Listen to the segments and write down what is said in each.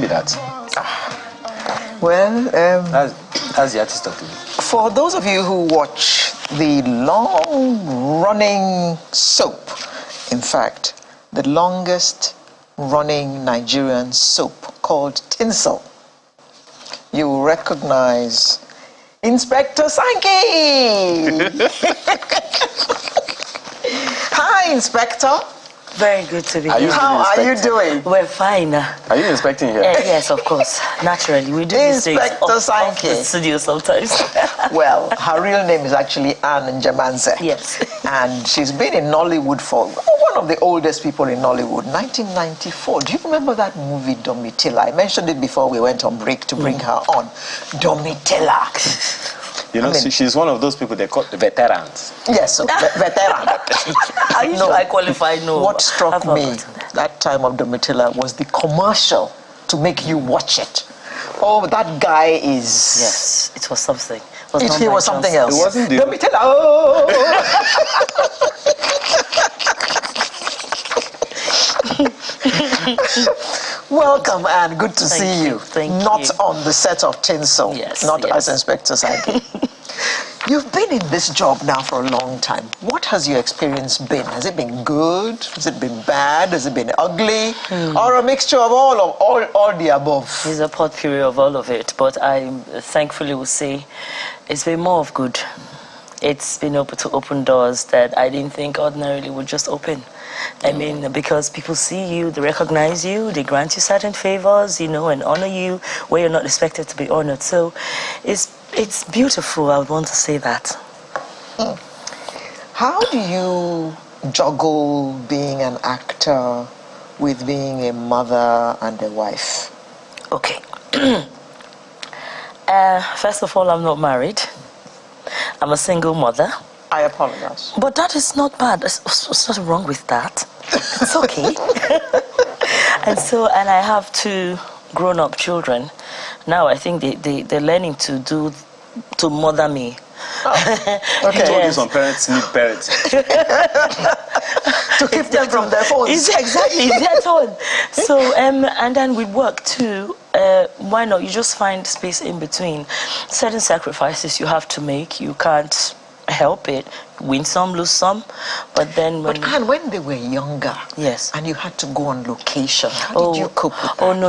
time be that? Well, that's the artist of the week. for those of you who watch the long-running soap, in fact, the longest-running Nigerian soap called Tinsel, you will recognize Inspector Sankey. Hi, Inspector. Very good to be here. How are you doing? We're fine. Are you inspecting here? Yes, of course. Naturally, we do these things off the studio sometimes. Well, her real name is actually Njemanze. Yes. And she's been in Nollywood for one of the oldest people in Nollywood, 1994. Do you remember that movie, Domitilla? I mentioned it before we went on break to bring her on. Domitilla. You know, she's one of those people they call the veterans. Yes, veteran. Are you sure I qualify? No. What struck me that time of Domitilla was the commercial to make you watch it. Oh, that guy is... Yes, it was something. It was something else. It wasn't the... Domitilla, oh! Welcome, and good to see you. Thank Not you. on the set of Tinsel, not as Inspector Sankey. You've been in this job now for a long time. What has your experience been? Has it been good? Has it been bad? Has it been ugly? Or a mixture of all the above? It's a potpourri of all of it, but I thankfully will say it's been more of good. It's been able to open doors that I didn't think ordinarily would just open. I mean, because people see you, they recognize you, they grant you certain favors, you know, and honor you where you're not expected to be honored. So it's beautiful, I would want to say that. How do you juggle being an actor with being a mother and a wife? Okay. First of all, I'm not married. I'm a single mother. I apologize. But that is not bad. There's nothing wrong with that. It's okay. and I have 2 grown-up children. Now I think they're learning to mother me. Oh, okay. You told you some parents need parents. To keep them from their phones. Exactly, it's their turn. So, and then with work too, why not? You just find space in between. Certain sacrifices you have to make. You can't help it. Win some, lose some. But then when... But Anne, when they were younger, yes, and you had to go on location, how did you cope with that? Oh, no.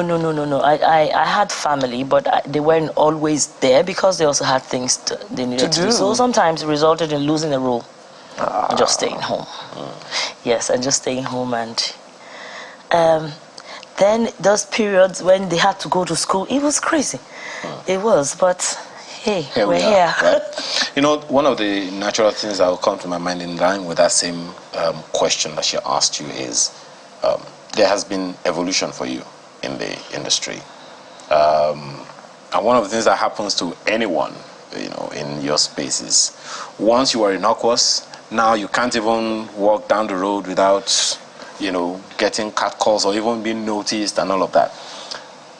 I had family, but they weren't always there because they also had things they needed to do. So sometimes it resulted in losing a role. Just staying home. Yes, and just staying home. And then those periods when they had to go to school, it was crazy. It was, but hey, we're here. Right? You know, one of the natural things that will come to my mind in line with that same question that she asked you is there has been evolution for you in the industry. And one of the things that happens to anyone, you know, in your space is once you are innocuous, now you can't even walk down the road without, you know, getting catcalls or even being noticed and all of that.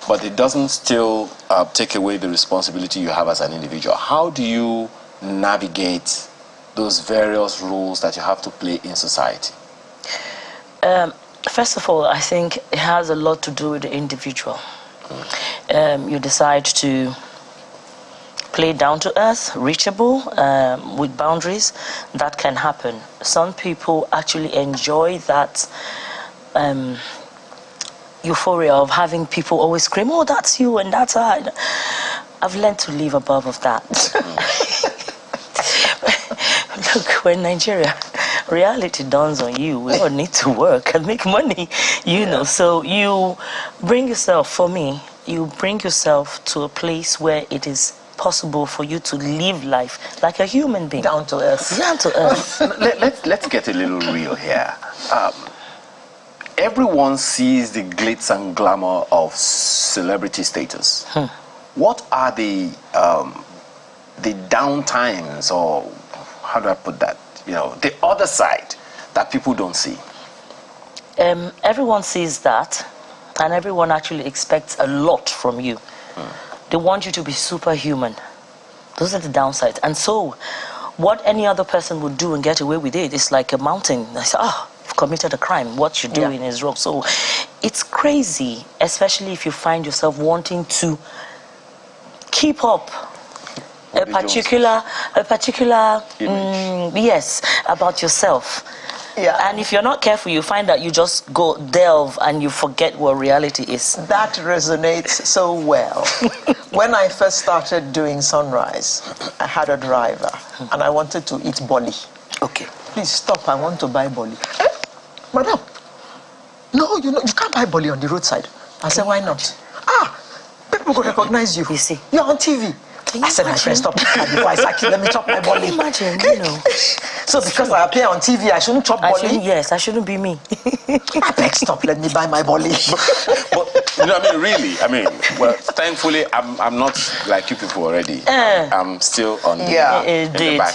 But it doesn't still take away the responsibility you have as an individual. How do you navigate those various roles that you have to play in society? First of all, I think it has a lot to do with the individual. You decide to play down to earth, reachable, with boundaries. That can happen. Some people actually enjoy that euphoria of having people always scream, oh, that's you and that's her. I've learned to live above of that. Look, we're in Nigeria. Reality dawns on you. We all need to work and make money, you know. So you bring yourself, for me, you bring yourself to a place where it is possible for you to live life like a human being. Down to earth. Down to earth. Let's get a little real here. Everyone sees the glitz and glamour of celebrity status. What are the downtimes, or how do I put that? You know, the other side that people don't see. Everyone sees that, and everyone actually expects a lot from you. They want you to be superhuman. Those are the downsides. And so, what any other person would do and get away with it is like a mountain. I say, committed a crime. What you're doing is wrong. So it's crazy, especially if you find yourself wanting to keep up a particular yes, about yourself. Yeah. And if you're not careful, you find that you just go delve and you forget what reality is. That resonates so well. When I first started doing Sunrise, I had a driver and I wanted to eat boli. Okay. Please stop, I want to buy boli. Madam, no, you can't buy boli on the roadside. I said, why not? People will recognize you. You see. You're on TV. I said, my friend, stop before I sack you. Let me chop my boli. Can you imagine, you know. So because I appear on TV, I shouldn't chop boli? Yes, I shouldn't be me. I beg, stop, let me buy my boli. But you know, I mean, really, well, thankfully, I'm not like you people already. I'm still on the background.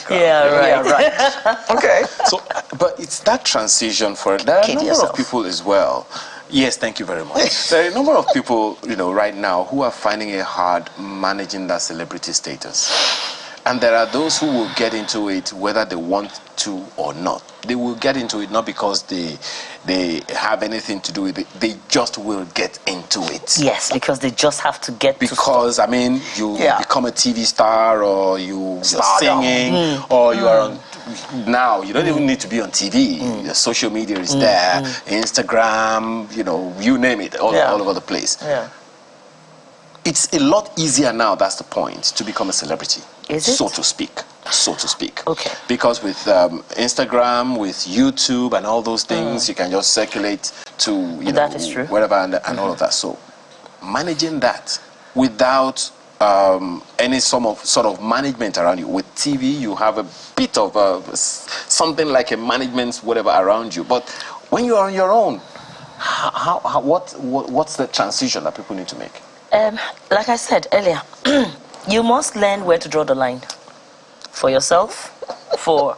Yeah, right. Yeah, right. Okay. So, but it's that transition for there are a number of people as well. Yes, thank you very much. There are a number of people, right now who are finding it hard managing that celebrity status. And there are those who will get into it whether they want to or not. They will get into it not because they have anything to do with it. They just will get into it. Yes, because they just have to get because, I mean, you become a TV star or you're singing or you are on... Now, you don't even need to be on TV. The social media is there. Instagram, you name it, all over the place. Yeah. It's a lot easier now, that's the point, to become a celebrity. Is it? So to speak. Okay. Because with Instagram, with YouTube and all those things, you can just circulate to, that is true. Wherever and all of that. So managing that without any sort of management around you. With TV, you have a bit of something like a management, whatever, around you. But when you are on your own, what's the transition that people need to make? Like I said earlier, you must learn where to draw the line for yourself, for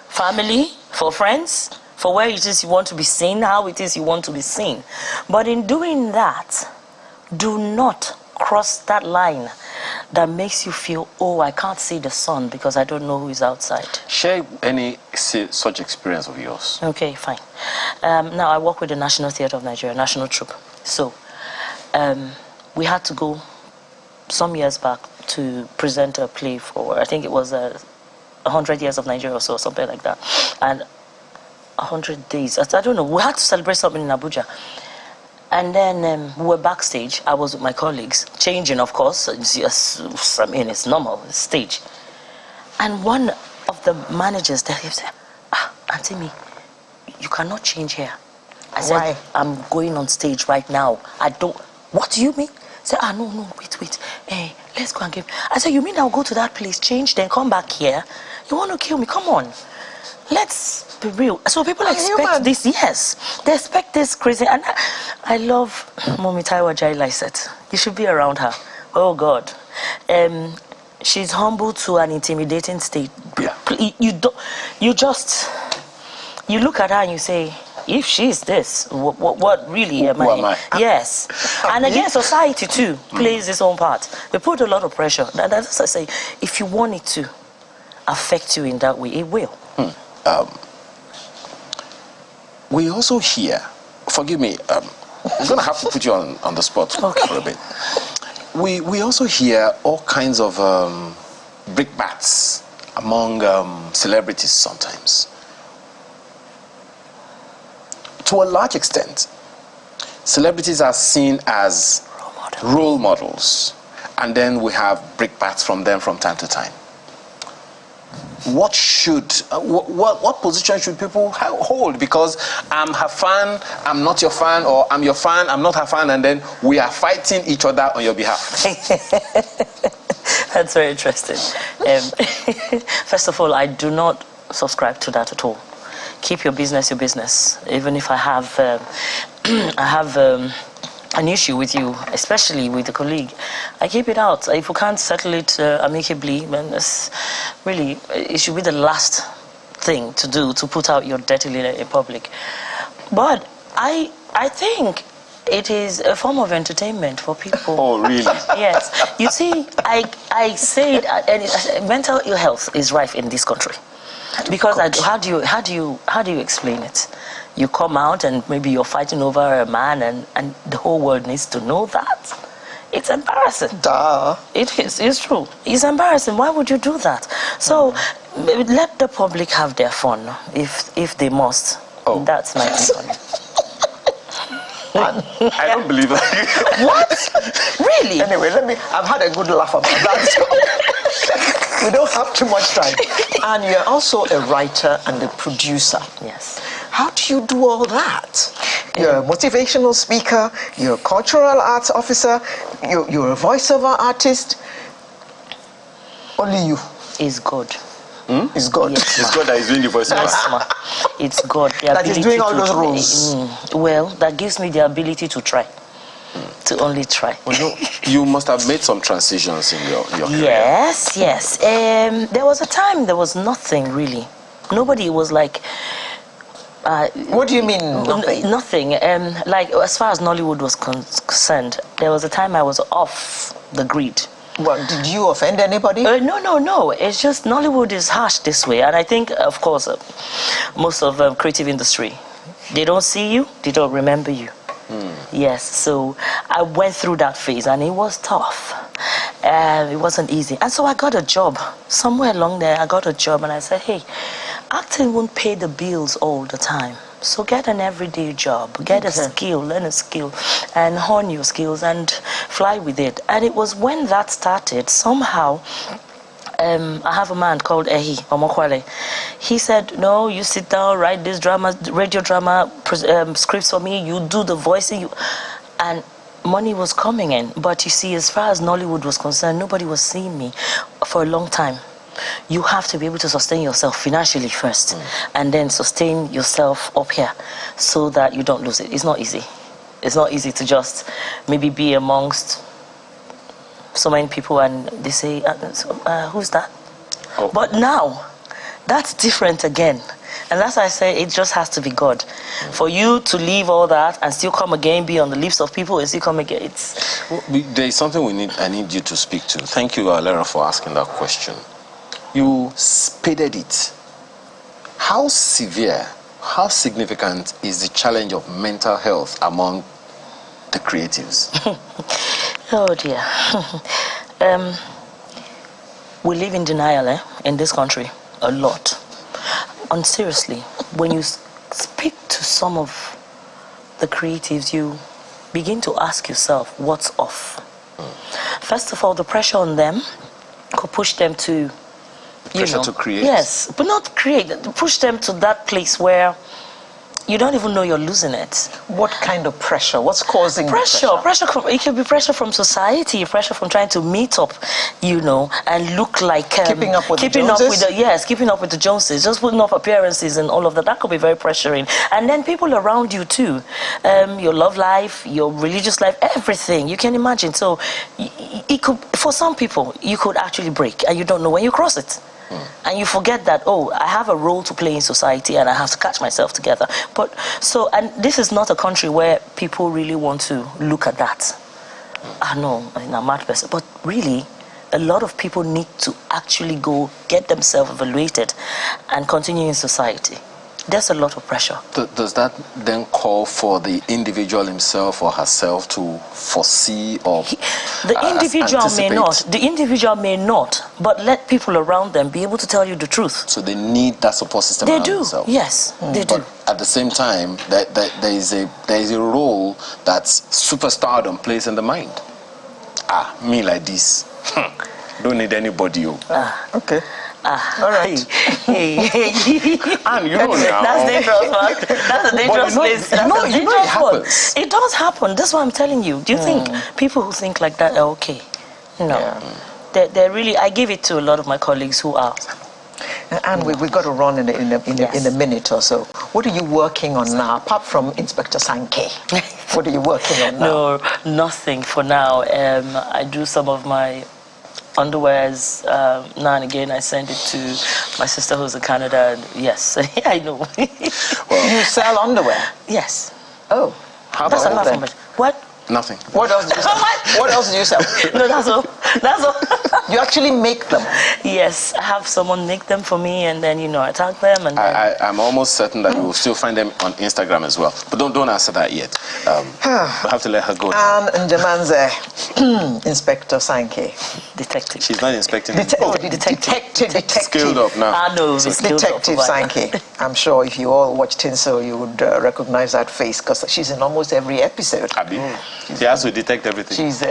family, for friends, for where it is you want to be seen, how it is you want to be seen. But in doing that, do not cross that line that makes you feel, oh, I can't see the sun because I don't know who is outside. Share any such experience of yours. Okay, fine. Now, I work with the National Theatre of Nigeria, National Troupe. So, we had to go some years back to present a play for, I think it was 100 years of Nigeria or so, something like that. And 100 days, I don't know, we had to celebrate something in Abuja. And then we were backstage. I was with my colleagues, changing, of course. I mean, it's normal, it's stage. And one of the managers there said, Auntie Me, you cannot change here. I said, why? I'm going on stage right now. I don't, what do you mean? I said, no, wait. Hey, let's go and give. I said, you mean I'll go to that place, change, then come back here? You want to kill me? Come on. Let's be real. So people expect this, yes. They expect this crazy. And I love Mummy Taiwa Jaila said. You should be around her. Oh, God. She's humble to an intimidating state. Yeah. You look at her and you say, if she's this, what really am I? Who am I? Yes. And again, society too plays its own part. We put a lot of pressure. That's what I say. If you want it to affect you in that way, it will. We also hear, forgive me, I'm going to have to put you on the spot for a bit. We also hear all kinds of brickbats among celebrities sometimes. To a large extent, celebrities are seen as role models, and then we have brickbats from them from time to time. What position should people hold? Because I'm her fan, I'm not your fan, or I'm your fan, I'm not her fan, and then we are fighting each other on your behalf. That's very interesting. First of all, I do not subscribe to that at all. Keep your business your business. Even if I have an issue with you, especially with a colleague, I keep it out. If you can't settle it amicably, then it should be the last thing to do, to put out your dirty little in public. But I think it is a form of entertainment for people. Oh, really? Yes. You see, I say it, mental ill health is rife in this country. Because how do you explain it? You come out and maybe you're fighting over a man and the whole world needs to know that. It's embarrassing. Duh. It is. It's true. It's embarrassing. Why would you do that? So let the public have their fun if they must. Oh. That's my opinion. I don't believe that. What? Really? Anyway, I've had a good laugh about that. So we don't have too much time. And you're also a writer and a producer. Yes. How do you do all that? You're a motivational speaker, you're a cultural arts officer, you're a voiceover artist. Only you. It's God. It's God. Yes, it's God that is doing the voiceover. Yes, it's God. That is doing all those roles. Well, that gives me the ability to try. To only try. Well, you must have made some transitions in your career. Yes. There was a time there was nothing really. Nobody was like... what do you mean, nothing? Nothing. Like, as far as Nollywood was concerned, there was a time I was off the grid. Well, did you offend anybody? No. It's just Nollywood is harsh this way. And I think, of course, most of creative industry, they don't see you, they don't remember you. Yes, so I went through that phase and it was tough. It wasn't easy. And so I got a job. Somewhere along there, I got a job and I said, hey, acting won't pay the bills all the time. So get an everyday job, get a skill, learn a skill, and hone your skills and fly with it. And it was when that started, somehow, I have a man called Ehi Omokwale. He said, no, you sit down, write this drama, radio drama scripts for me, you do the voicing. And money was coming in. But you see, as far as Nollywood was concerned, nobody was seeing me for a long time. You have to be able to sustain yourself financially first, and then sustain yourself up here so that you don't lose it. It's not easy. It's not easy to just maybe be amongst so many people and they say, who's that? Oh. But now, that's different again. And that's why I say it just has to be God. For you to leave all that and still come again, be on the lips of people and still come again, There is something I need you to speak to. Thank you, Alera, for asking that question. You spaded it. How severe, how significant is the challenge of mental health among the creatives? Oh dear. We live in denial in this country a lot. And seriously, when you speak to some of the creatives, you begin to ask yourself, what's off? First of all, the pressure on them could push them to pressure to create? Yes, but not create. Push them to that place where you don't even know you're losing it. What kind of pressure? What's causing pressure? It can be pressure from society, pressure from trying to meet up, and look like keeping up with the Joneses? Keeping up with the Joneses, just putting up appearances and all of that. That could be very pressuring. And then people around you too, your love life, your religious life, everything. You can imagine. So it could, for some people, you could actually break, and you don't know when you cross it. And you forget that, I have a role to play in society and I have to catch myself together. And this is not a country where people really want to look at that. I know, I'm a mad person. But really, a lot of people need to actually go get themselves evaluated and continue in society. There's a lot of pressure. Does that then call for the individual himself or herself to foresee or The individual may not, but let people around them be able to tell you the truth. So they need that support system around themselves. Yes, they do. At the same time, there is a role that superstardom plays in the mind. Me like this. Don't need anybody. Okay. All right. And you know now. That's dangerous, man. That's a dangerous place. It happens. It does happen. That's what I'm telling you. Do you think people who think like that are okay? No. Yeah. They're really, I give it to a lot of my colleagues who are. And we've got to run in a minute or so. What are you working on now, apart from Inspector Sankey? What are you working on now? No, nothing for now. I do some of my underwears now and again. I send it to my sister who's in Canada. And yes, I know. Well, you sell underwear? Yes. Oh, how about that? What? Nothing. What else do you sell? What else do you sell? No, that's all. That's all. You actually make them? Yes, I have someone make them for me, and then, you know, I tag them. And I'm almost certain that you will still find them on Instagram as well. But don't answer that yet. We'll have to let her go. And Njemanze, Inspector Sankey. Detective. She's not inspecting. Detective. Skilled up now. I know. Detective Sankey. I'm sure if you all watch Tinsel, you would recognize that face because she's in almost every episode. She has to detect everything. She's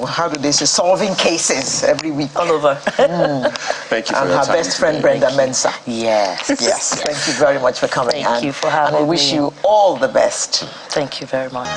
how do they say, solving cases every week. All over. Thank you for and your her time best friend, today. Brenda Mensah. Yes. Yes. Thank you very much for coming. Thank you for having me. And we wish you all the best. Thank you very much.